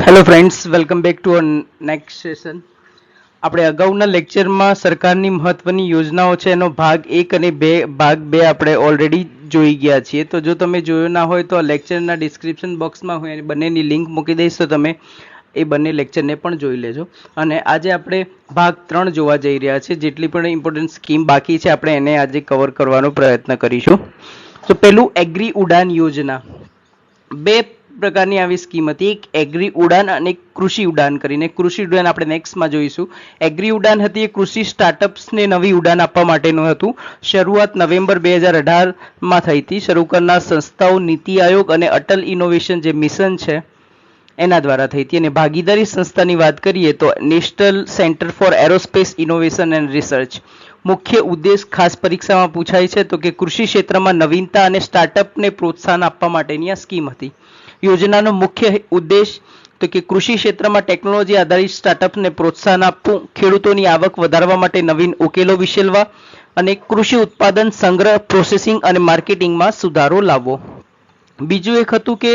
Hello friends, welcome back to next session. આપણે અગાઉના લેક્ચરમાં સરકારની મહત્વની યોજનાઓ છે એનો ભાગ 1 અને ભાગ 2 આપણે ઓલરેડી જોઈ ગયા છીએ. તો જો તમે જોયો ના હોય તો આ લેક્ચરના ડિસ્ક્રિપ્શન બોક્સમાં હું એની બંનેની લિંક મૂકી દઈશ, તો તમે એ બંને લેક્ચરને પણ જોઈ લેજો. અને આજે આપણે ભાગ 3 જોવા જઈ રહ્યા છીએ. જેટલી પણ ઇમ્પોર્ટન્ટ સ્કીમ બાકી છે આપણે એને આજે કવર કરવાનો પ્રયત્ન કરીશું. તો પહેલું એગ્રી ઉડાન યોજના. બે પ્રકારની આવી સ્કીમ હતી, એક એગ્રી ઉડાન અને એક કૃષિ ઉડાન કરીને. કૃષિ ઉડાન આપણે નેક્સ્ટમાં જોઈશું. એગ્રી ઉડાન હતી એ કૃષિ સ્ટાર્ટઅપ્સને નવી ઉડાન આપવા માટેનું હતું. શરૂઆત નવેમ્બર 2018માં થઈ હતી. શરૂ કરનાર સંસ્થાઓ નીતિ આયોગ અને અટલ ઇનોવેશન જે મિશન છે એના દ્વારા થઈ હતી. અને ભાગીદારી સંસ્થાની વાત કરીએ તો national centre for aerospace innovation and research. મુખ્ય ઉદ્દેશ ખાસ પરીક્ષામાં પૂછાય છે તો કે કૃષિ ક્ષેત્રમાં નવીનતા અને સ્ટાર્ટઅપને પ્રોત્સાહન આપવા માટેની આ સ્કીમ હતી. યોજનાનો મુખ્ય ઉદ્દેશ તો કે કૃષિ ક્ષેત્રમાં ટેકનોલોજી આધારિત સ્ટાર્ટઅપને પ્રોત્સાહન આપવું, ખેડૂતોની આવક વધારવા માટે નવીન ઉકેલો વિશેલવા અને કૃષિ ઉત્પાદન સંગ્રહ, પ્રોસેસિંગ અને માર્કેટિંગમાં સુધારો લાવવો. બીજું એક હતું કે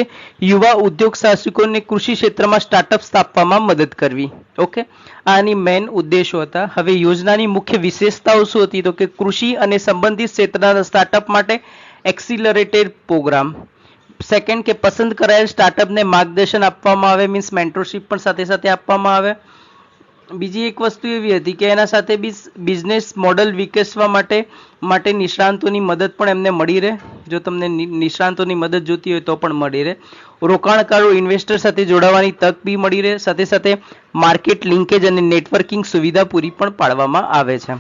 યુવા ઉદ્યોગ સાહસિકોને કૃષિ ક્ષેત્રમાં સ્ટાર્ટઅપ સ્થાપવામાં મદદ કરવી. ઓકે, આની મેઇન ઉદ્દેશો હતા. હવે યોજનાની મુખ્ય વિશેષતાઓ શું હતી તો કે કૃષિ અને સંબંધિત ક્ષેત્રના સ્ટાર્ટઅપ માટે એક્સિલરેટેડ પ્રોગ્રામ. સેકન્ડ કે પસંદ કરાયેલ સ્ટાર્ટઅપને માર્ગદર્શન આપવામાં આવે, મીન્સ મેન્ટરશિપ પણ સાથે સાથે આપવામાં આવે. બીજી એક વસ્તુ એવી હતી કે એના સાથે બિઝનેસ મોડલ વિકસવા માટે નિષ્ણાંતોની મદદ પણ એમને મળી રહે. જો તમને નિષ્ણાંતોની મદદ જોતી હોય તો પણ મળી રહે. રોકાણકારો ઇન્વેસ્ટર સાથે જોડાવાની તક બી મળી રહે. સાથે સાથે માર્કેટ લિંકેજ અને નેટવર્કિંગ સુવિધા પૂરી પણ પાડવામાં આવે છે.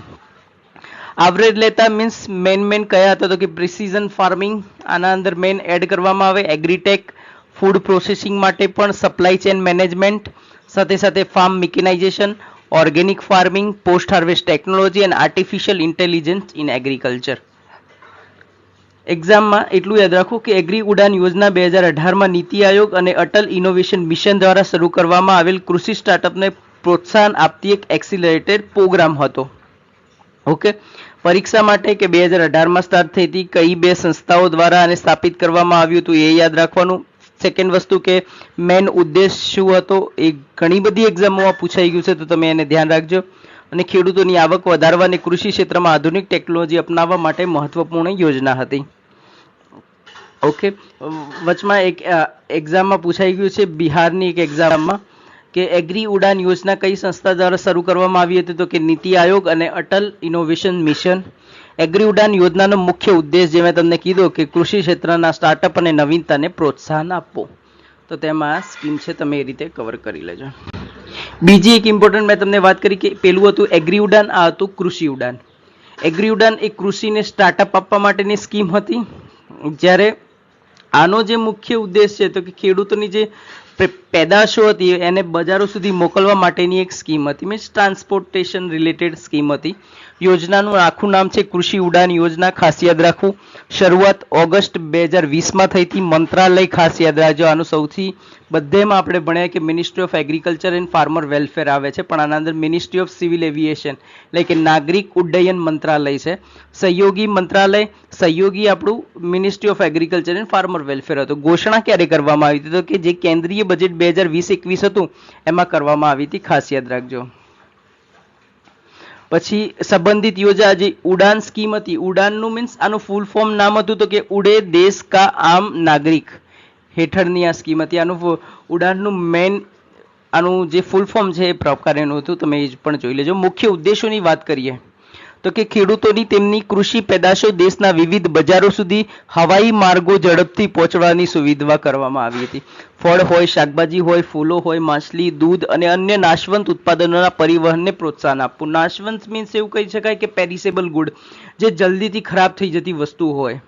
આવરેજ લેતા મીન્સ મેન કયા હતા તો કે પ્રિસિઝન ફાર્મિંગ આના અંદર મેન એડ કરવામાં આવે. એગ્રીટેક, ફૂડ પ્રોસેસિંગ માટે પણ સપ્લાય ચેન મેનેજમેન્ટ, સાથે સાથે farm mechanisation, organic farming, post harvest technology અને આર્ટિફિશિયલ ઇન્ટેલિજન્સ ઇન એગ્રીકલ્ચર. એક્ઝામમાં એટલું યાદ રાખવું કે એગ્રી ઉડાન યોજના 2018માં નીતિ આયોગ અને અટલ ઇનોવેશન મિશન દ્વારા શરૂ કરવામાં આવેલ કૃષિ સ્ટાર્ટઅપને પ્રોત્સાહન આપતી એક એક્સિલરેટેડ પ્રોગ્રામ હતો. ઓકે, પરીક્ષા માટે કે 2018માં સ્ટાર્ટ થઈ હતી, કઈ બે સંસ્થાઓ દ્વારા આને સ્થાપિત કરવામાં આવ્યું હતું એ યાદ રાખવાનું. સેકન્ડ વસ્તુ કે મેન ઉદ્દેશ શું હતો એ ઘણી બધી એક્ઝામોમાં પૂછાઈ ગયું છે, તો તમે એને ધ્યાન રાખજો. અને ખેડૂતોની આવક વધારવા અને કૃષિ ક્ષેત્રમાં આધુનિક ટેકનોલોજી અપનાવવા માટે મહત્વપૂર્ણ યોજના હતી. ઓકે, વચમાં એક એક્ઝામમાં પૂછાઈ ગયું છે બિહારની એક એક્ઝામમાં કે એગ્રી ઉડાન યોજના કઈ સંસ્થા દ્વારા શરૂ કરવામાં આવી હતી તો કે નીતિ આયોગ અને અટલ ઇનોવેશન મિશન. એગ્રી ઉડાન યોજનાનો મુખ્ય ઉદ્દેશ જે મેં તમને કીધું કે કૃષિ ક્ષેત્રના સ્ટાર્ટઅપ અને નવીનતાને પ્રોત્સાહન આપવું. તો તેમાં આ સ્કીમ છે, તમે એ રીતે કવર કરી લેજો. બીજી એક ઇમ્પોર્ટન્ટ મેં તમને વાત કરી કે પેલું હતું એગ્રી ઉડાન, આ હતું કૃષિ ઉડાન. એગ્રી ઉડાન એ કૃષિને સ્ટાર્ટઅપ આપવા માટેની સ્કીમ હતી, જ્યારે આનો જે મુખ્ય ઉદ્દેશ છે તો કે ખેડૂતોની જે પેદાશો હતી એને બજારો સુધી મોકલવા માટેની એક સ્કીમ હતી, મીન્સ ટ્રાન્સપોર્ટેશન રિલેટેડ સ્કીમ હતી. યોજનાનું આખું નામ છે કૃષિ ઉડાન યોજના. ખાસ યાદ રાખવું, શરૂઆત ઓગસ્ટ 2020માં થઈ હતી. મંત્રાલય ખાસ યાદ રાખજો, આનું સૌથી બધેમાં આપણે ભણ્યા કે ministry of agriculture and farmer welfare આવે છે, પણ આના અંદર મિનિસ્ટ્રી ઓફ સિવિલ એવિએશન એટલે કે નાગરિક ઉડ્ડયન મંત્રાલય છે. સહયોગી મંત્રાલય, સહયોગી આપણું ministry of agriculture and farmer welfare હતું. ઘોષણા ક્યારે કરવામાં આવી હતી તો કે જે કેન્દ્રીય બજેટ 2020-21 હતું એમાં કરવામાં આવી હતી, ખાસ યાદ રાખજો. પછી સંબંધિત યોજના જે ઉડાન સ્કીમ હતી, ઉડાનનું મીન્સ આનું ફૂલ ફોર્મ નામ હતું તો કે ઉડે દેશ કા આમ નાગરિક હેઠળની આ સ્કીમ હતી. આનું ઉડાનનું મેન આનું જે ફૂલ ફોર્મ છે એ પ્રકારનું હતું, તમે એ પણ જોઈ લેજો. મુખ્ય ઉદ્દેશોની વાત કરીએ તો કે ખેડૂતોની તેમની કૃષિ પેદાશો દેશના વિવિધ બજારો સુધી હવાઈ માર્ગો ઝડપથી પહોંચવાની સુવિધા કરવામાં આવી હતી. ફળ હોય, શાકભાજી હોય, ફૂલો હોય, માછલી, દૂધ અને અન્ય નાશવંત ઉત્પાદનોના પરિવહનને પ્રોત્સાહન આપવું. નાશવંત મીન્સ એવું કહી શકાય કે પેરિસેબલ ગુડ, જે જલ્દીથી ખરાબ થઈ જતી વસ્તુ હોય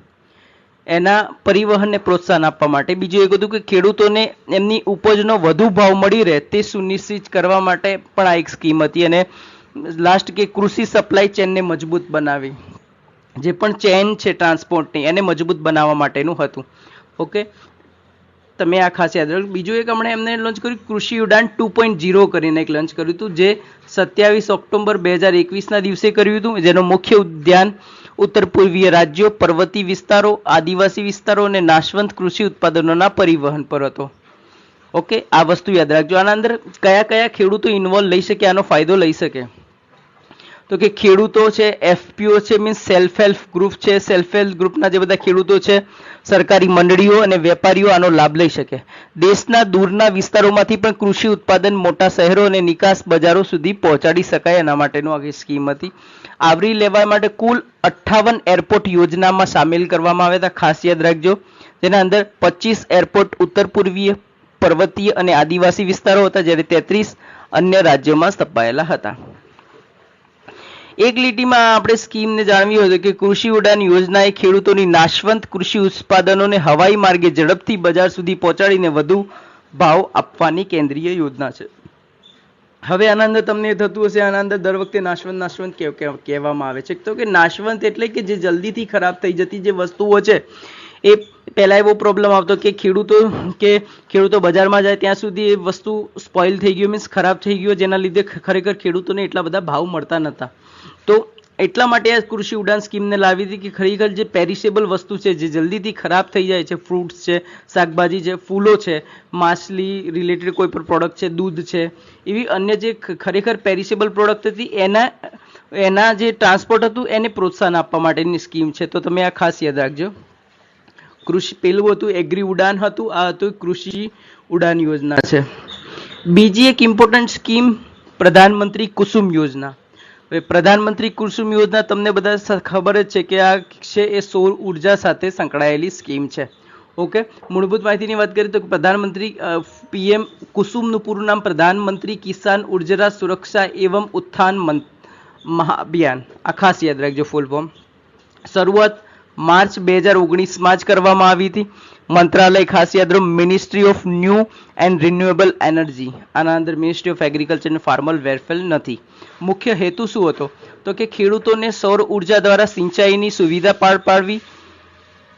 એના પરિવહનને પ્રોત્સાહન આપવા માટે. બીજું એક હતું કે ખેડૂતોને એમની ઉપજનો વધુ ભાવ મળી રહે તે સુનિશ્ચિત કરવા માટે પણ આ એક સ્કીમ હતી. અને લાસ્ટ કે કૃષિ સપ્લાય ચેનને મજબૂત બનાવી, જે પણ ચેન છે ટ્રાન્સપોર્ટની એને મજબૂત બનાવવા માટેનું હતું. ઓકે, તમે આ ખાસ યાદ રાખો. બીજું એક હમણાં એમને લોન્ચ કર્યું કૃષિ ઉડાન 2.0 કરીને એક લોન્ચ કર્યું હતું, જે 27 ઓક્ટોબર 2021ના દિવસે કર્યું હતું, જેનો મુખ્ય ધ્યાન ઉત્તર પૂર્વીય રાજ્યો, પર્વતીય વિસ્તારો, આદિવાસી વિસ્તારો અને નાશવંત કૃષિ ઉત્પાદનોના પરિવહન પર હતો. ઓકે, આ વસ્તુ યાદ રાખજો. આના અંદર કયા કયા ખેડૂતો ઇન્વોલ્વ લઈ શકે, આનો ફાયદો લઈ શકે? તો કે ખેડૂતો છે, એફપીઓ છે, મીન્સ સેલ્ફ હેલ્પ ગ્રુપ છે, સેલ્ફ હેલ્પ ગ્રુપના જે બધા ખેડૂતો છે, સરકારી મંડળીઓ અને વેપારીઓ આનો લાભ લઈ શકે. દેશના દૂરના વિસ્તારોમાંથી પણ કૃષિ ઉત્પાદન મોટા શહેરો અને નિકાસ બજારો સુધી પહોંચાડી શકાય એના માટેનું આ સ્કીમ હતી. આવરી લેવા માટે કુલ 58 એરપોર્ટ યોજનામાં સામેલ કરવામાં આવ્યા હતા, ખાસ યાદ રાખજો. જેના અંદર 25 એરપોર્ટ ઉત્તર પૂર્વીય, પર્વતીય અને આદિવાસી વિસ્તારો હતા, જ્યારે 33 અન્ય રાજ્યોમાં સ્થપાયેલા હતા. એક લીટીમાં આપણે સ્કીમને જાણવી હોય કે કૃષિ ઉડાન યોજના એ ખેડૂતોની નાશવંત કૃષિ ઉત્પાદનોને હવાઈ માર્ગે ઝડપથી બજાર સુધી પહોંચાડીને વધુ ભાવ આપવાની કેન્દ્રીય યોજના છે. હવે આના અંદર તમને થતું હશે, આના અંદર દર વખતે નાશવંત કહેવામાં આવે છે. તો કે નાશવંત એટલે કે જે જલ્દીથી ખરાબ થઈ જતી જે વસ્તુઓ છે, એ પહેલા એવો પ્રોબ્લેમ આવતો કે ખેડૂતો બજારમાં જાય ત્યાં સુધી એ વસ્તુ સ્પોઇલ થઈ ગયું, મીન્સ ખરાબ થઈ ગયો, જેના લીધે ખરેખર ખેડૂતોને એટલા બધા ભાવ મળતા નહોતા. તો એટલા માટે આ કૃષિ ઉડાન સ્કીમને લાવી હતી કે ખરેખર જે પેરિશેબલ વસ્તુ છે, જે જલ્દીથી ખરાબ થઈ જાય છે, ફ્રૂટ્સ છે, શાકભાજી છે, ફૂલો છે, માછલી રિલેટેડ કોઈ પણ પ્રોડક્ટ છે, દૂધ છે, એવી અન્ય જે ખરેખર પેરિશેબલ પ્રોડક્ટ હતી એના જે ટ્રાન્સપોર્ટ હતું એને પ્રોત્સાહન આપવા માટેની સ્કીમ છે. તો તમે આ ખાસ યાદ રાખજો. કૃષિ પેલું હતું એગ્રી ઉડાન હતું, આ હતું કૃષિ ઉડાન યોજના છે. બીજી એક ઇમ્પોર્ટન્ટ સ્કીમ પ્રધાનમંત્રી કુસુમ યોજના. હવે પ્રધાનમંત્રી કુસુમ યોજના તમને બધા ખબર જ છે કે આ છે એ સૌર ઉર્જા સાથે સંકળાયેલી સ્કીમ છે. ઓકે, મૂળભૂત માહિતીની વાત કરીએ તો પ્રધાનમંત્રી પીએમ કુસુમનું પૂરું નામ પ્રધાનમંત્રી કિસાન ઉર્જા સુરક્ષા એવં ઉત્થાન મહાઅભિયાન, આ ખાસ યાદ રાખજો ફૂલ ફોર્મ. શરૂઆત માર્ચ 2019માં જ કરવામાં આવી હતી. મંત્રાલય ખાસ યાદ રાખો, ministry of new and renewable energy. આના અંદર ministry of agriculture and farmer welfare નથી. મુખ્ય હેતુ શું હતો? તો કે ખેડૂતોને સૌર ઉર્જા દ્વારા સિંચાઈની સુવિધા પાડવી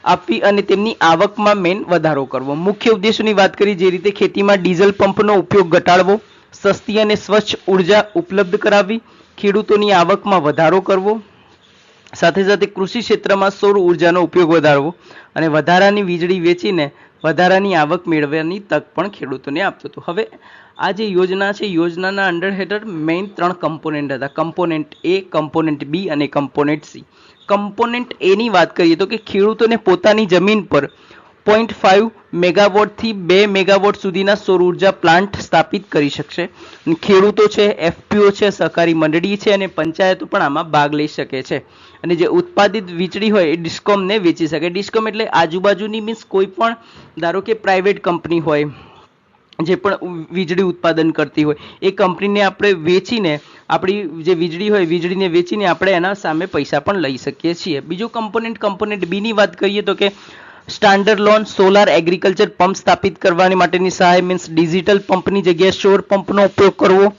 આપવી અને તેમની આવકમાં મેન વધારો કરવો. મુખ્ય ઉદ્દેશોની વાત કરી જે રીતે ખેતીમાં ડીઝલ પંપનો ઉપયોગ ઘટાડવો, સસ્તી અને સ્વચ્છ ઉર્જા ઉપલબ્ધ કરાવવી, ખેડૂતોની આવકમાં વધારો કરવો, સાથે સાથે કૃષિ ક્ષેત્રમાં સૌર ઉર્જાનો ઉપયોગ વધારવો અને વધારાની વીજળી વેચીને વધારાની આવક મેળવવાની તક પણ ખેડૂતોને આપતો હતો. હવે આ જે યોજના છે, યોજનાના અંડર હેઠળ મેઇન 3 કમ્પોનેન્ટ હતા, કમ્પોનેન્ટ એ, કમ્પોનેન્ટ બી અને કમ્પોનેન્ટ સી. કમ્પોનેન્ટ એ ની વાત કરીએ તો કે ખેડૂતોને પોતાની જમીન પર 0.5 મેગાવોટથી 2 મેગાવોટ સુધીના સૌર ઉર્જા પ્લાન્ટ સ્થાપિત કરી શકશે. ખેડૂતો છે, એફપીઓ છે, સહકારી મંડળી છે અને પંચાયતો પણ આમાં ભાગ લઈ શકે છે. અને જે ઉત્પાદિત વીજળી હોય એ ડિસ્કોમને વેચી શકે. ડિસ્કોમ એટલે આજુબાજુની, મીન્સ કોઈ પણ ધારો કે પ્રાઇવેટ કંપની હોય જે પણ વીજળી ઉત્પાદન કરતી હોય, એ કંપનીને આપણે વેચીને આપણી જે વીજળી હોય વીજળીને વેચીને આપણે એના સામે પૈસા પણ લઈ શકીએ છીએ. બીજો કમ્પોનેન્ટ બી ની વાત કરીએ તો કે standard loan, solar agriculture pump સ્થાપિત કરવાની માટેની સહાય, મીન્સ ડિજિટલ પંપની જગ્યાએ સૌર પંપનો ઉપયોગ કરવો.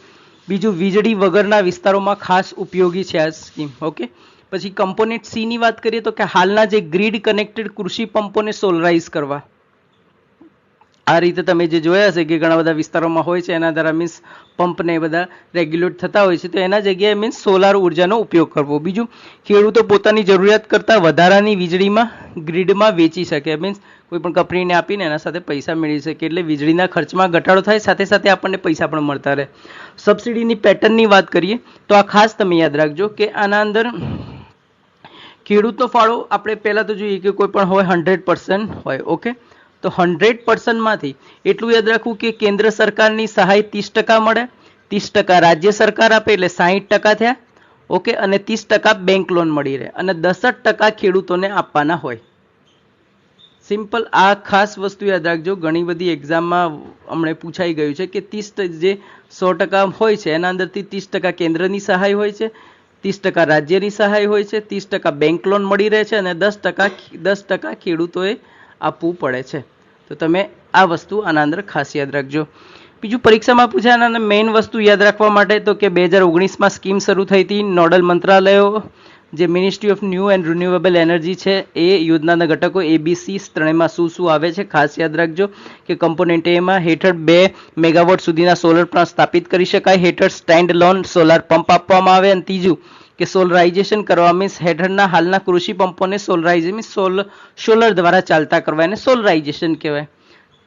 બીજું વીજળી વગરના વિસ્તારોમાં ખાસ ઉપયોગી છે આ સ્કીમ. ઓકે, પછી કમ્પોનેન્ટ સી ની વાત કરીએ તો કે હાલના જે ગ્રીડ કનેક્ટેડ કૃષિ પંપોને સોલરાઇઝ કરવા. આ રીતે તમે જે જોયા હશે કે ઘણા બધા વિસ્તારોમાં હોય છે, એના દ્વારા મીન્સ પંપને બધા રેગ્યુલેટ થતા હોય છે, તો એના જગ્યાએ મીન્સ સોલાર ઉર્જાનો ઉપયોગ કરવો. બીજું, ખેડૂતો પોતાની જરૂરિયાત કરતાં વધારાની વીજળીમાં ગ્રીડમાં વેચી શકે, મીન્સ કોઈ પણ કંપનીને આપીને એના સાથે પૈસા મેળવી શકે, એટલે વીજળીના ખર્ચમાં ઘટાડો થાય, સાથે સાથે આપણને પૈસા પણ મળતા રહે. સબસિડીની પેટર્નની વાત કરીએ તો આ ખાસ તમે યાદ રાખજો કે આના અંદર ખેડૂતનો ફાળો આપણે પહેલા તો જોઈએ કે કોઈ પણ હોય 100% હોય. ઓકે, તો 100% માંથી એટલું યાદ રાખવું કે કેન્દ્ર સરકારની સહાય 30% મળે, 30% રાજ્ય સરકાર આપે એટલે 60% થયા. ઓકે, અને 30% બેંક લોન મળી રહે અને 10% ખેડૂતોને આપવાના હોય. સિમ્પલ, આ ખાસ વસ્તુ યાદ રાખજો. ઘણી બધી એક્ઝામમાં હમણાં પૂછાઈ ગયું છે કે 30 જે 100% હોય છે એના અંદરથી 30% કેન્દ્રની સહાય હોય છે, 30% રાજ્યની સહાય હોય છે, 30% બેંક લોન મળી રહે છે અને 10% ખેડૂતોએ આપવું પડે છે. તો તમે આ વસ્તુ આના અંદર ખાસ યાદ રાખજો. બીજું પરીક્ષામાં પૂછાય મેઇન વસ્તુ યાદ રાખવા માટે તો કે 2019માં સ્કીમ શરૂ થઈ હતી. નોડલ મંત્રાલયો જે ministry of new and renewable energy છે એ યોજનાના ઘટકો એબીસી ત્રણેયમાં શું આવે છે ખાસ યાદ રાખજો કે કમ્પોનેન્ટ એમાં હેઠળ 2 મેગાવોટ સુધીના સોલર પ્લાન્ટ સ્થાપિત કરી શકાય, હેઠળ સ્ટેન્ડ લોન સોલાર પંપ આપવામાં આવે, અને ત્રીજું કે સોલરાઇઝેશન કરવા મીન્સ હેઠળના હાલના કૃષિ પંપોને સોલરાઇઝ મીન્સ સોલર દ્વારા ચાલતા કરવા એને સોલરાઇઝેશન કહેવાય.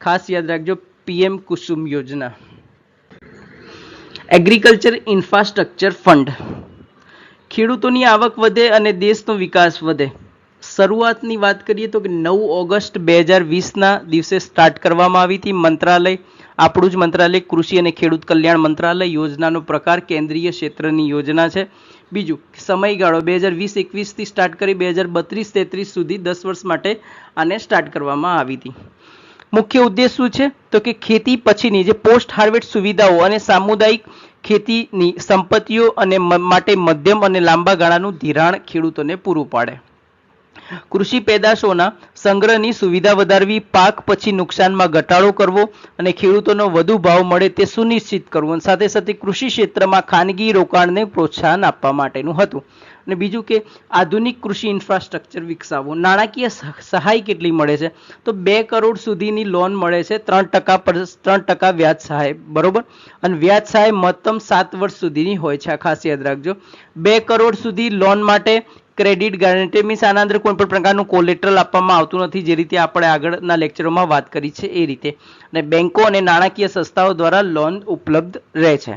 ખાસ યાદ રાખજો. પીએમ કુસુમ યોજના. Agriculture infrastructure fund. ખેડૂતોની આવક વધે અને દેશનો વિકાસ વધે. શરૂઆતની વાત કરીએ તો 9 ઓગસ્ટ 2020ના દિવસે સ્ટાર્ટ કરવામાં આવી હતી. મંત્રાલય આપણું જ મંત્રાલય કૃષિ અને ખેડૂત કલ્યાણ મંત્રાલય. યોજનાનો પ્રકાર કેન્દ્રીય ક્ષેત્રની યોજના છે. બીજું સમયગાળો 2020-21 થી સ્ટાર્ટ કરી 2032-33 સુધી 10 વર્ષ માટે આને સ્ટાર્ટ કરવામાં આવી હતી. મુખ્ય ઉદ્દેશ શું છે તો કે ખેતી પછીની જે પોસ્ટ હાર્વેસ્ટ સુવિધાઓ અને સામુદાયિક ખેતીની સંપત્તિઓ અને માટે મધ્યમ અને લાંબા ગાળાનું ધિરાણ ખેડૂતોને પૂરું પાડે. કૃષિ પેદાશોના સંગ્રહની સુવિધા વધારવી, પાક પછી નુકસાનમાં ઘટાડો કરવો અને ખેડૂતોનો વધુ ભાવ મળે તે સુનિશ્ચિત કરવું. સાથે સાથે કૃષિ ક્ષેત્રમાં ખાનગી રોકાણને પ્રોત્સાહન આપવા માટેનું હતું. અને બીજું કે આધુનિક કૃષિ ઇન્ફ્રાસ્ટ્રક્ચર વિકસાવવું. નાણાકીય સહાય કેટલી મળે છે તો 2 કરોડ સુધીની લોન મળે છે, 3% વ્યાજ સહાય, બરોબર. અને વ્યાજ સહાય મહત્તમ 7 વર્ષ સુધીની હોય છે, આ ખાસ યાદ રાખજો. 2 કરોડ સુધી લોન માટે ક્રેડિટ ગેરંટી મીન્સ આના અંદર કોઈ પણ પ્રકારનું કોલેટરલ આપવામાં આવતું નથી, જે રીતે આપણે આગળના લેક્ચરોમાં વાત કરી છે એ રીતે. અને બેંકો અને નાણાકીય સંસ્થાઓ દ્વારા લોન ઉપલબ્ધ રહે છે.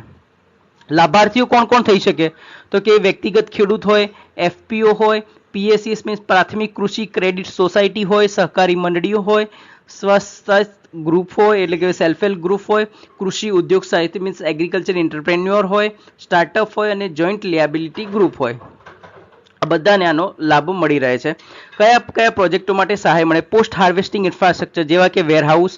લાભાર્થીઓ કોણ કોણ થઈ શકે તો કે વ્યક્તિગત ખેડૂત હોય, એફપીઓ હોય, પીએસસીએસ મીન્સ પ્રાથમિક કૃષિ ક્રેડિટ સોસાયટી હોય, સહકારી મંડળીઓ હોય, સ્વસહાય ગ્રુપ હોય એટલે કે સેલ્ફ હેલ્પ ગ્રુપ હોય, કૃષિ ઉદ્યોગ સાહિત્ય મીન્સ એગ્રીકલ્ચર એન્ટરપ્રેન્યોર હોય, સ્ટાર્ટઅપ હોય અને જોઈન્ટ લિયાબિલિટી ગ્રુપ હોય. આ બધાને આનો લાભ મળી રહે છે. કયા કયા પ્રોજેક્ટો માટે સહાય મળે? પોસ્ટ હાર્વેસ્ટિંગ ઇન્ફ્રાસ્ટ્રક્ચર જેવા કે warehouse,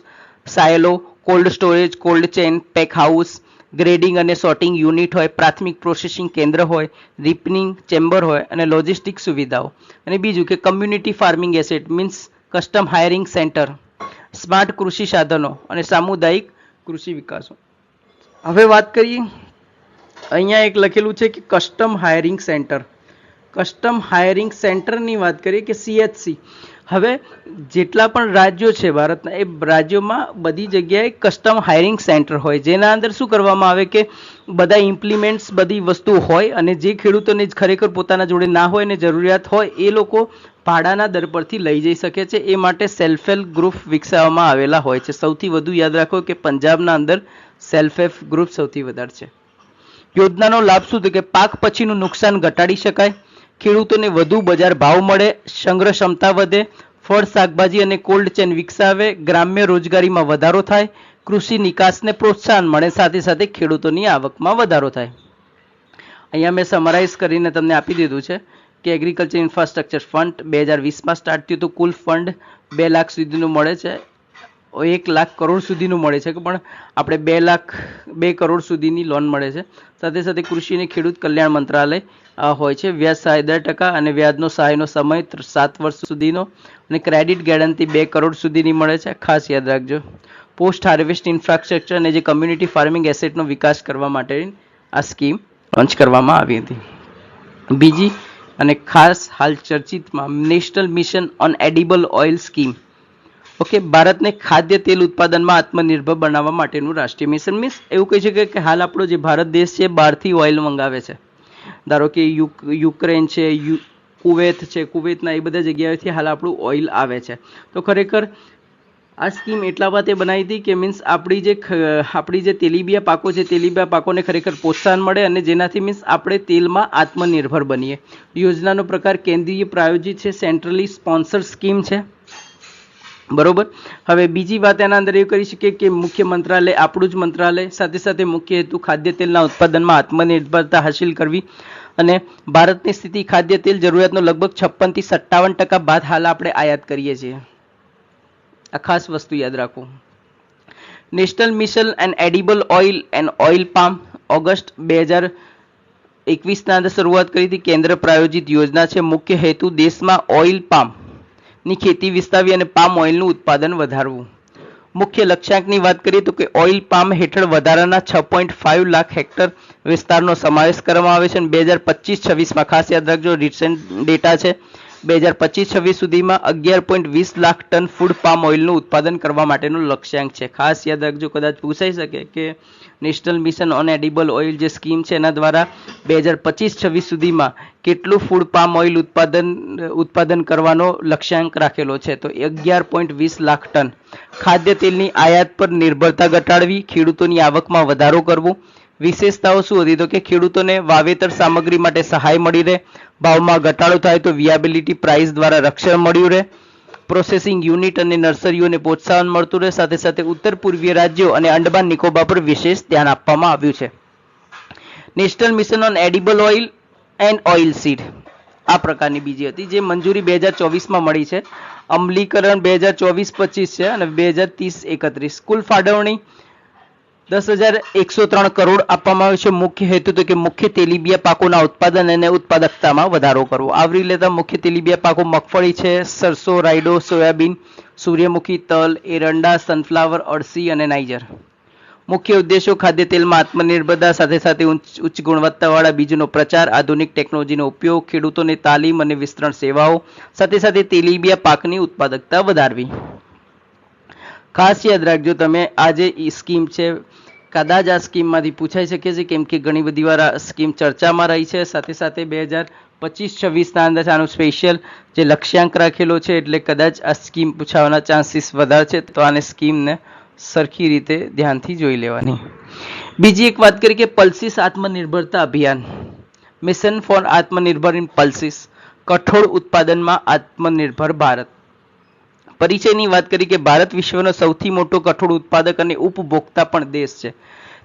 silo, cold storage, cold chain, pack house, grading અને સોર્ટિંગ યુનિટ હોય, પ્રાથમિક પ્રોસેસિંગ કેન્દ્ર હોય, રિપનિંગ ચેમ્બર હોય અને લોજિસ્ટિક સુવિધાઓ. અને બીજું કે community farming asset means custom hiring centre, smart કૃષિ સાધનો અને સામુદાયિક કૃષિ વિકાસો. હવે વાત કરીએ, અહીંયા એક લખેલું છે કે custom hiring centre. Custom hiring સેન્ટરની વાત કરીએ કે CHC. હવે જેટલા પણ રાજ્યો છે ભારતના, એ રાજ્યોમાં બધી જગ્યાએ કસ્ટમ હાયરિંગ સેન્ટર હોય, જેના અંદર શું કરવામાં આવે કે બધા ઇમ્પ્લિમેન્ટ્સ બધી વસ્તુ હોય અને જે ખેડૂતોને ખરેખર પોતાના જોડે ના હોય ને જરૂરિયાત હોય એ લોકો ભાડાના દર પરથી લઈ જઈ શકે છે. એ માટે સેલ્ફ હેલ્પ ગ્રુપ વિકસાવવામાં આવેલા હોય છે. સૌથી વધુ યાદ રાખો કે પંજાબના અંદર સેલ્ફ હેલ્પ ગ્રુપ સૌથી વધારે છે. યોજનાનો લાભ શું તો કે પાક પછીનું નુકસાન ઘટાડી શકાય, ખેડૂતોને વધુ બજાર ભાવ મળે, સંગ્રહ ક્ષમતા વધે, ફળ શાકભાજી અને કોલ્ડ ચેન વિકસાવે, ગ્રામ્ય રોજગારીમાં વધારો થાય, કૃષિ નિકાસને પ્રોત્સાહન મળે, સાથે સાથે ખેડૂતોની આવકમાં વધારો થાય. અહીંયા મેં સમરાઇઝ કરીને તમને આપી દીધું છે કે એગ્રીકલ્ચર ઇન્ફ્રાસ્ટ્રક્ચર ફંડ 2020માં સ્ટાર્ટ થયું તો કુલ ફંડ 2 લાખ સુધીનું મળે છે, 1 લાખ કરોડ સુધીનું મળે છે, પણ આપણે 2 કરોડ સુધીની લોન મળે છે. સાથે સાથે કૃષિ અને ખેડૂત કલ્યાણ મંત્રાલય હોય છે. વ્યાજ સહાય 10% અને વ્યાજનો સહાયનો સમય 7 વર્ષ સુધીનો અને ક્રેડિટ ગેરંટી 2 કરોડ સુધીની મળે છે, ખાસ યાદ રાખજો. પોસ્ટ હાર્વેસ્ટ ઇન્ફ્રાસ્ટ્રક્ચર અને જે કમ્યુનિટી ફાર્મિંગ એસેટનો વિકાસ કરવા માટે આ સ્કીમ લોન્ચ કરવામાં આવી હતી. બીજી અને ખાસ હાલ ચર્ચિતમાં national mission on edible oil scheme. Okay, ભારતને ખાદ્ય તેલ ઉત્પાદનમાં આત્મનિર્ભર બનાવવા માટેનું રાષ્ટ્રીય મિશન. મીન્સ એવું કહી શકાય કે હાલ આપણો જે ભારત દેશ છે બહારથી ઓઇલ મંગાવે છે. ધારો કે યુક્રેન છે, કુવૈત છે, કુવૈતના એ બધા જગ્યાએથી હાલ આપણું ઓઇલ આવે છે. તો ખરેખર આ સ્કીમ એટલા માટે બનાવી હતી કે મીન્સ આપણી જે તેલીબિયા પાકો છે, તેલીબિયા પાકોને ખરેખર પ્રોત્સાહન મળે અને જેનાથી મીન્સ આપણે તેલમાં આત્મનિર્ભર બનીએ. યોજનાનો પ્રકાર કેન્દ્રીય પ્રાયોજિત છે, સેન્ટ્રલી સ્પોન્સર સ્કીમ છે, બરોબર. હવે બીજી વાત એના અંદર એ કરી શકીએ કે મુખ્ય મંત્રાલય આપણું જ મંત્રાલય, સાથે સાથે મુખ્ય હેતુ ખાદ્ય તેલના ઉત્પાદનમાં આત્મનિર્ભરતા હાસિલ કરવી અને ભારતની સ્થિતિ ખાદ્ય તેલ જરૂરિયાતનો લગભગ 56 થી 57% બાદ હાલ આપણે આયાત કરીએ છીએ. આ ખાસ વસ્તુ યાદ રાખો. National mission and edible oil and oil palm August 2021ના અંદર શરૂઆત કરી હતી. કેન્દ્ર પ્રાયોજિત યોજના છે. મુખ્ય હેતુ દેશમાં ઓઇલ પામ ની ખેતી વિસ્તારવી અને પામ ઓઇલનું ઉત્પાદન વધારવું. મુખ્ય લક્ષ્યાંકની વાત કરીએ તો કે ઓઇલ પામ હેઠળ વધારાના 6.5 લાખ હેક્ટર વિસ્તારનો સમાવેશ કરવામાં આવે છે. અને 2025-26માં ખાસ યાદ રાખજો, રિસેન્ટ ડેટા છે, 2025-26 સુધીમાં 11.20 લાખ ટન ફૂડ પામ ઓઇલનું ઉત્પાદન કરવા માટેનું લક્ષ્યાંક છે. ખાસ યાદ રાખજો, કદાચ પૂછાઈ શકે કે national mission on edible oil જે સ્કીમ છે એના દ્વારા 2025-26 સુધીમાં કેટલું ફૂડ પામ ઓઇલ ઉત્પાદન કરવાનો લક્ષ્યાંક રાખેલો છે, તો 11.20 લાખ ટન. ખાદ્ય તેલની આયાત પર નિર્ભરતા ઘટાડવી, ખેડૂતોની આવકમાં વધારો કરવો. વિશેષતાઓ શું હતી, તો કે ખેડૂતોને વાવેતર સામગ્રી માટે સહાય મળી રહે, ભાવમાં ઘટાડો થાય તો વિયાબિલિટી પ્રાઇસ દ્વારા રક્ષણ મળ્યું રહે, પ્રોસેસિંગ યુનિટ અને નર્સરીઓને પ્રોત્સાહન મળતું રહે. સાથે સાથે ઉત્તર પૂર્વીય રાજ્યો અને અંડમાન નિકોબાર પર વિશેષ ધ્યાન આપવામાં આવ્યું છે. National mission on edible oil and oil seed આ પ્રકારની બીજી હતી, જે મંજૂરી 2024માં મળી છે. અમલીકરણ 2024-25 છે અને 2030-31. કુલ ફાળવણી 10,103 કરોડ આપવામાં આવ્યું છે. મુખ્ય હેતુ તો કે મુખ્ય તેલીબિયા પાકોના ઉત્પાદન અને ઉત્પાદકતામાં વધારો કરવો. આવરી લેતા મુખ્ય તેલીબિયા પાકો મગફળી છે, સરસો, રાયડો, સોયાબીન, સૂર્યમુખી, તલ, એરંડા, સનફ્લાવર, અળસી અને નાઇજર. મુખ્ય ઉદ્દેશો ખાદ્ય તેલમાં આત્મનિર્ભરતા, સાથે સાથે ઉચ્ચ ગુણવત્તાવાળા બીજનો પ્રચાર, આધુનિક ટેકનોલોજીનો ઉપયોગ, ખેડૂતોને તાલીમ અને વિસ્તરણ સેવાઓ, સાથે સાથે તેલીબિયા પાકની ઉત્પાદકતા વધારવી. ખાસ યાદ રાખજો તમે, આ જે સ્કીમ છે કદાચ આ સ્કીમમાંથી પૂછાઈ શકે છે, કેમ કે ઘણી બધી વાર આ સ્કીમ ચર્ચામાં રહી છે. સાથે સાથે 2025-26ના અંદર આનું સ્પેશિયલ જે લક્ષ્યાંક રાખેલો છે, એટલે કદાચ આ સ્કીમ પૂછાવાના ચાન્સીસ વધારે છે. તો આને સ્કીમને સરખી રીતે ધ્યાનથી જોઈ લેવાની. બીજી એક વાત કરી કે પલ્સીસ આત્મનિર્ભરતા અભિયાન, મિશન ફોર આત્મનિર્ભર ઇન પલ્સીસ, કઠોળ ઉત્પાદનમાં આત્મનિર્ભર ભારત. પરિચયની વાત કરી કે ભારત વિશ્વનો સૌથી મોટો કઠોળ ઉત્પાદક અને ઉપભોક્તા પણ દેશ છે.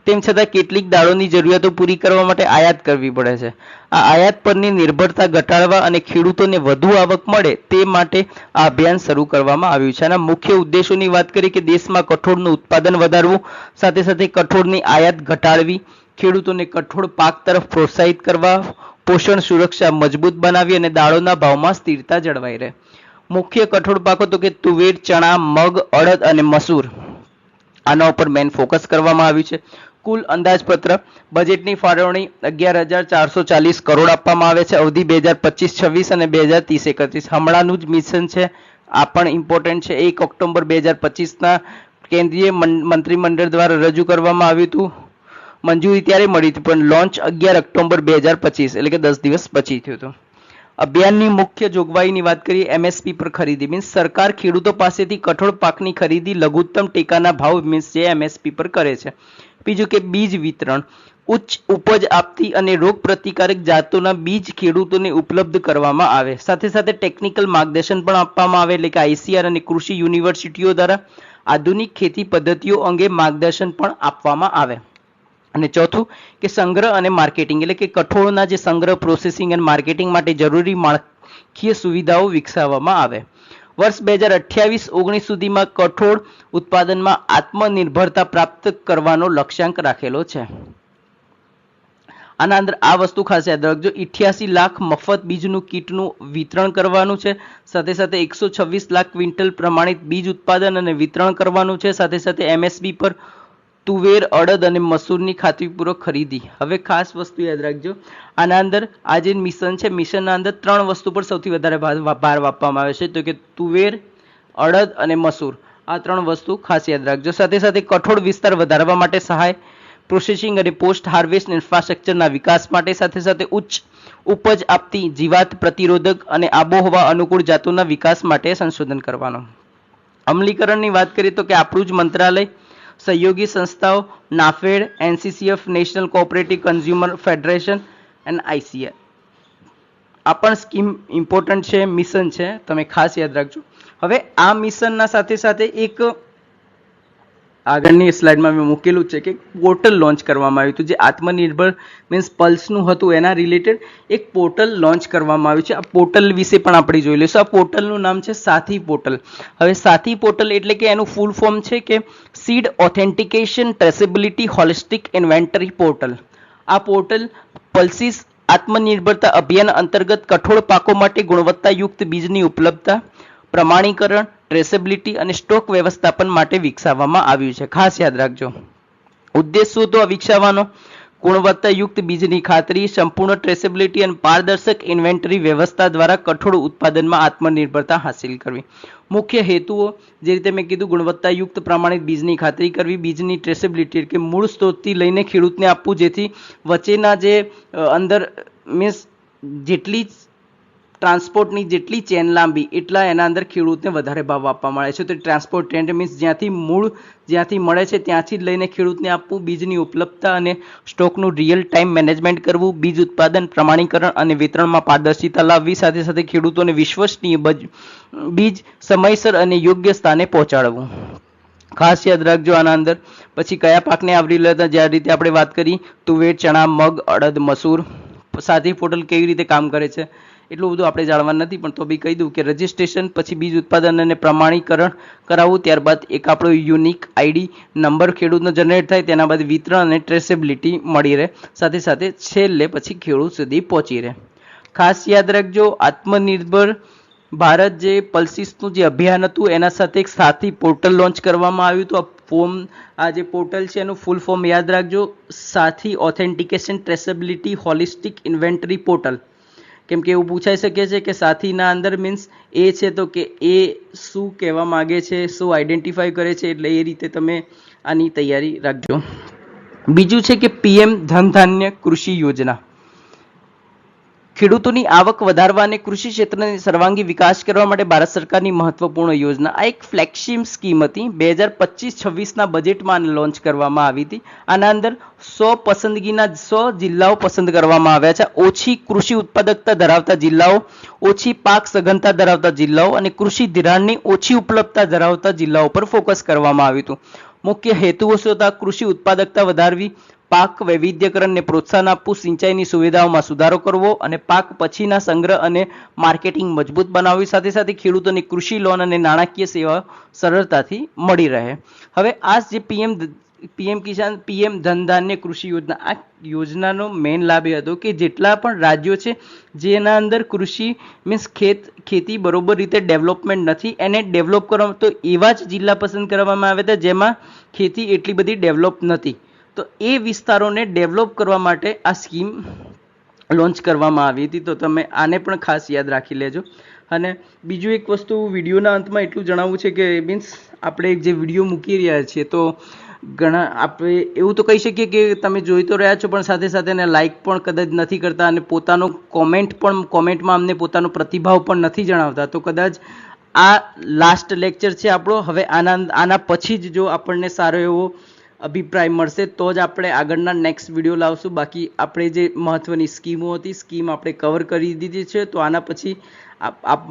તેમ છતાં કેટલીક દાળોની જરૂરિયાતો પૂરી કરવા માટે આયાત કરવી પડે છે. આ આયાત પરની નિર્ભરતા ઘટાડવા અને ખેડૂતોને વધુ આવક મળે તે માટે આ અભિયાન શરૂ કરવામાં આવ્યું છે. આના મુખ્ય ઉદ્દેશોની વાત કરી કે દેશમાં કઠોળનું ઉત્પાદન વધારવું, સાથે સાથે કઠોળની આયાત ઘટાડવી, ખેડૂતોને કઠોળ પાક તરફ પ્રોત્સાહિત કરવા, પોષણ સુરક્ષા મજબૂત બનાવી અને દાળોના ભાવમાં સ્થિરતા જળવાઈ રહે. મુખ્ય કઠોળ પાકો તો કે તુવેર, ચણા, મગ, અડદ અને મસૂર, આના ઉપર મેન ફોકસ કરવામાં આવ્યું છે. કુલ અંદાજપત્ર બજેટની ફાળવણી 11,440 કરોડ આપવામાં આવે છે. અવધિ 2025-26 અને 2030-31. હમણાંનું જ મિશન છે, આ પણ ઇમ્પોર્ટન્ટ છે. 1 ઓક્ટોબર 2025ના કેન્દ્રીય મંત્રીમંડળ દ્વારા રજૂ કરવામાં આવ્યું હતું. મંજૂરી ત્યારે મળી હતી, પણ લોન્ચ 11 ઓક્ટોબર 2025 એટલે કે 10 દિવસ પછી થયું હતું. અભિયાનની મુખ્ય જોગવાઈની વાત કરીએ, એમએસપી પર ખરીદી, મીન્સ સરકાર ખેડૂતો પાસેથી કઠોળ પાકની ખરીદી લઘુત્તમ ટેકાના ભાવ મીન્સ જે એમએસપી પર કરે છે. બીજું કે બીજ વિતરણ, ઉચ્ચ ઉપજ આપતી અને રોગ પ્રતિકારક જાતોના બીજ ખેડૂતોને ઉપલબ્ધ કરવામાં આવે. સાથે સાથે ટેકનિકલ માર્ગદર્શન પણ આપવામાં આવે, એટલે કે આઈસીઆર અને કૃષિ યુનિવર્સિટીઓ દ્વારા આધુનિક ખેતી પદ્ધતિઓ અંગે માર્ગદર્શન પણ આપવામાં આવે. અને ચોથું કે સંગ્રહ અને માર્કેટિંગ, એટલે કે કઠોળના જે સંગ્રહ, પ્રોસેસિંગ અને માર્કેટિંગ માટે જરૂરી માળખાકીય સુવિધાઓ વિકસાવવામાં આવે. વર્ષ 2028-19 સુધીમાં કઠોળ ઉત્પાદનમાં આત્મનિર્ભરતા પ્રાપ્ત કરવાનો લક્ષ્યાંક રાખેલો છે. આના અંદર આ વસ્તુ ખાસ યાદ રાખજો, 88 લાખ મફત બીજનું કીટનું વિતરણ કરવાનું છે. સાથે સાથે 126 લાખ ક્વિન્ટલ પ્રમાણિત બીજ ઉત્પાદન અને વિતરણ કરવાનું છે. સાથે સાથે એમએસપી પર તુવેર, અડદ અને મસૂરની ખાતરીપૂર્વક ખરીદી. હવે ખાસ વસ્તુ યાદ રાખજો, આના અંદર આ જે મિશન છે, મિશનના અંદર 3 વસ્તુ પર સૌથી વધારે ભાર આપવામાં આવે છે, તો કે તુવેર, અડદ અને મસૂર. આ 3 વસ્તુ ખાસ યાદ રાખજો. સાથે સાથે કઠોળ વિસ્તાર વધારવા માટે સહાય, પ્રોસેસિંગ અને પોસ્ટ હાર્વેસ્ટ ઇન્ફ્રાસ્ટ્રક્ચરના વિકાસ માટે, સાથે સાથે ઉચ્ચ ઉપજ આપતી, જીવાત પ્રતિરોધક અને આબોહવા અનુકૂળ જાતોના વિકાસ માટે સંશોધન કરવાનો. અમલીકરણની વાત કરીએ તો કે આપણું જ મંત્રાલય, સહયોગી સંસ્થાઓ, NAFED, NCCF, national cooperative consumer federation and ICR. આ પણ સ્કીમ ઇમ્પોર્ટન્ટ છે, મિશન છે, તમે ખાસ યાદ રાખજો. હવે આ મિશનના સાથે સાથે એક આગળની સ્લાઇડમાં મેં મૂકેલું છે કે પોર્ટલ લોન્ચ કરવામાં આવ્યું હતું, જે આત્મનિર્ભર મીન્સ પલ્સનું હતું, એના રિલેટેડ એક પોર્ટલ લોન્ચ કરવામાં આવ્યું છે. આ પોર્ટલ વિશે પણ આપણે જોઈ લઈશું. આ પોર્ટલનું નામ છે સાથી પોર્ટલ. હવે સાથી પોર્ટલ એટલે કે એનું ફૂલ ફોર્મ છે કે seed authentication traceability holistic inventory portal. આ પોર્ટલ પલ્સીસ આત્મનિર્ભરતા અભિયાન અંતર્ગત કઠોળ પાકો માટે ગુણવત્તાયુક્ત બીજની ઉપલબ્ધતા, પ્રમાણીકરણ, ટ્રેસેબિલિટી અને સ્ટોક વ્યવસ્થાપન માટે વિકસાવવામાં આવ્યું છે. ખાસ યાદ રાખજો, ઉદ્દેશ શું હતો વિકસાવવાનો? ગુણવત્તાયુક્ત બીજની ખાતરી, સંપૂર્ણ ટ્રેસેબિલિટી અને પારદર્શક ઇન્વેન્ટરી વ્યવસ્થા દ્વારા કઠોળ ઉત્પાદનમાં આત્મનિર્ભરતા હાંસિલ કરવી. મુખ્ય હેતુઓ જે રીતે મેં કીધું, ગુણવત્તાયુક્ત પ્રમાણિત બીજની ખાતરી કરવી, બીજની ટ્રેસેબિલિટી કે મૂળ સ્ત્રોતથી લઈને ખેડૂતને આપવું, જેથી વચ્ચેના જે અંદર મીન્સ જેટલી ટ્રાન્સપોર્ટની જેટલી ચેન લાંબી એટલા એના અંદર ખેડૂતને વધારે ભાવ આપવા મળે છે. તો ટ્રાન્સપોર્ટ ટ્રેન્ડ મીન્સ જ્યાંથી મળે છે ત્યાંથી જ લઈને ખેડૂતને આપવું, બીજની ઉપલબ્ધતા અને સ્ટોકનું રિયલ ટાઈમ મેનેજમેન્ટ કરવું, બીજ ઉત્પાદન, પ્રમાણીકરણ અને વિતરણમાં પારદર્શિતા લાવવી, સાથે સાથે ખેડૂતોને વિશ્વસનીય બીજ સમયસર અને યોગ્ય સ્થાને પહોંચાડવું. ખાસ યાદ રાખજો આના અંદર. પછી કયા પાકને આવરી લેતા, જે રીતે આપણે વાત કરી તુવેર, ચણા, મગ, અડદ, મસૂર. સાથી પોર્ટલ કેવી રીતે કામ કરે છે એટલું બધું આપણે જાણવાનું નથી, પણ તો બી કહી દઉં કે રજિસ્ટ્રેશન, પછી બીજ ઉત્પાદન અને પ્રમાણીકરણ કરાવવું, ત્યારબાદ એક આપણો યુનિક આઈડી નંબર ખેડૂતનો જનરેટ થાય, તેના બાદ વિતરણ અને ટ્રેસેબિલિટી મળી રહે, સાથે સાથે છેલ્લે પછી ખેડૂત સુધી પહોંચી રહે. ખાસ યાદ રાખજો, આત્મનિર્ભર ભારત જે પલ્સીસનું જે અભિયાન હતું એના સાથે એક સાથી પોર્ટલ લોન્ચ કરવામાં આવ્યું હતું. આ જે પોર્ટલ છે એનું ફૂલ ફોર્મ યાદ રાખજો, સાથી authentication traceability holistic inventory portal. કેમ કે એવું પૂછાઈ શકે છે કે સાથીના અંદર મીન્સ એ છે તો કે એ શું કહેવા માગે છે, શું આઈડેન્ટિફાઈ કરે છે, એટલે એ રીતે તમે આની તૈયારી રાખજો. બીજું છે કે પીએમ ધનધાન્ય કૃષિ યોજના. ખેડૂતોની આવક વધારવા અને કૃષિ ક્ષેત્રને સર્વાંગી વિકાસ કરવા માટે ભારત સરકારની મહત્વપૂર્ણ યોજના. આ એક ફ્લેગશિપ સ્કીમ હતી. 2025-26ના બજેટમાં લોન્ચ કરવામાં આવી હતી. આના અંદર 100 જિલ્લાઓ પસંદ કરવામાં આવ્યા છે. ઓછી કૃષિ ઉત્પાદકતા ધરાવતા જિલ્લાઓ, ઓછી પાક સઘનતા ધરાવતા જિલ્લાઓ અને કૃષિ ધિરાણની ઓછી ઉપલબ્ધતા ધરાવતા જિલ્લાઓ પર ફોકસ કરવામાં આવ્યું હતું. મુખ્ય હેતુઓ શું હતા? કૃષિ ઉત્પાદકતા વધારવી, પાક વૈવિધ્યકરણને પ્રોત્સાહન આપવું, સિંચાઈની સુવિધાઓમાં સુધારો કરવો અને પાક પછીના સંગ્રહ અને માર્કેટિંગ મજબૂત બનાવવી, સાથે સાથે ખેડૂતોને કૃષિ લોન અને નાણાકીય સેવા સરળતાથી મળી રહે. હવે આ જે પીએમ કિસાન પીએમ ધનધાન્ય કૃષિ યોજના, આ યોજનાનો મેઇન લાભ એ હતો કે જેટલા પણ રાજ્યો છે જેના અંદર કૃષિ મીન્સ ખેતી બરોબર રીતે ડેવલપમેન્ટ નથી, એને ડેવલપ કરવા તો એવા જ જિલ્લા પસંદ કરવામાં આવ્યા હતા જેમાં ખેતી એટલી બધી ડેવલપ નથી. તો એ વિસ્તારોને ડેવલપ કરવા માટે આ સ્કીમ લોન્ચ કરવામાં આવી હતી. તો તમે આને પણ ખાસ યાદ રાખી લેજો. અને બીજું એક વસ્તુ વિડીયોના અંતમાં એટલું જણાવવું છે કે મીન્સ આપણે જે વિડીયો મૂકી રહ્યા છીએ તો ઘણા આપણે એવું તો કહી શકીએ કે તમે જોઈ તો રહ્યા છો, પણ સાથે સાથે એને લાઇક પણ કદાચ નથી કરતા અને પોતાનો કોમેન્ટમાં અમને પોતાનો પ્રતિભાવ પણ નથી જણાવતા. તો કદાચ આ લાસ્ટ લેક્ચર છે આપણો. હવે આના પછી જ જો આપણને સારો એવો અભિપ્રાય મળશે તો જ આપણે આગળના નેક્સ્ટ વિડીયો લાવશું. બાકી આપણે જે મહત્વની સ્કીમો હતી સ્કીમ આપણે કવર કરી દીધી છે. તો આના પછી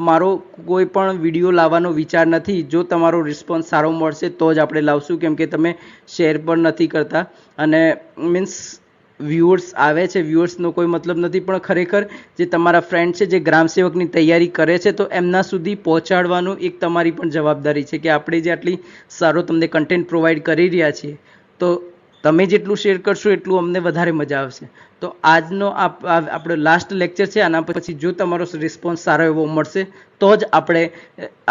મારો કોઈ પણ વિડીયો લાવવાનો વિચાર નથી. જો તમારો રિસ્પોન્સ સારો મળશે તો જ આપણે લાવશું, કેમ કે તમે શેર પણ નથી કરતા અને મીન્સ વ્યુઅર્સ આવે છે, વ્યુઅર્સનો કોઈ મતલબ નથી, પણ ખરેખર જે તમારા ફ્રેન્ડ છે જે ગ્રામ સેવકની તૈયારી કરે છે તો એમના સુધી પહોંચાડવાનું એક તમારી પણ જવાબદારી છે કે આપણે જે આટલી સારો તમને કન્ટેન્ટ પ્રોવાઈડ કરી રહ્યા છીએ તો તમે જેટલું શેર કરશો એટલું અમને વધારે મજા આવશે. તો આજનો આપણો લાસ્ટ લેક્ચર છે. આના પછી જો તમારો રિસ્પોન્સ સારો એવો મળશે તો જ આપણે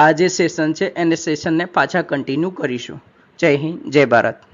આ જે સેશન છે એને સેશનને પાછા કન્ટિન્યુ કરીશું. જય હિન્દ, જય ભારત.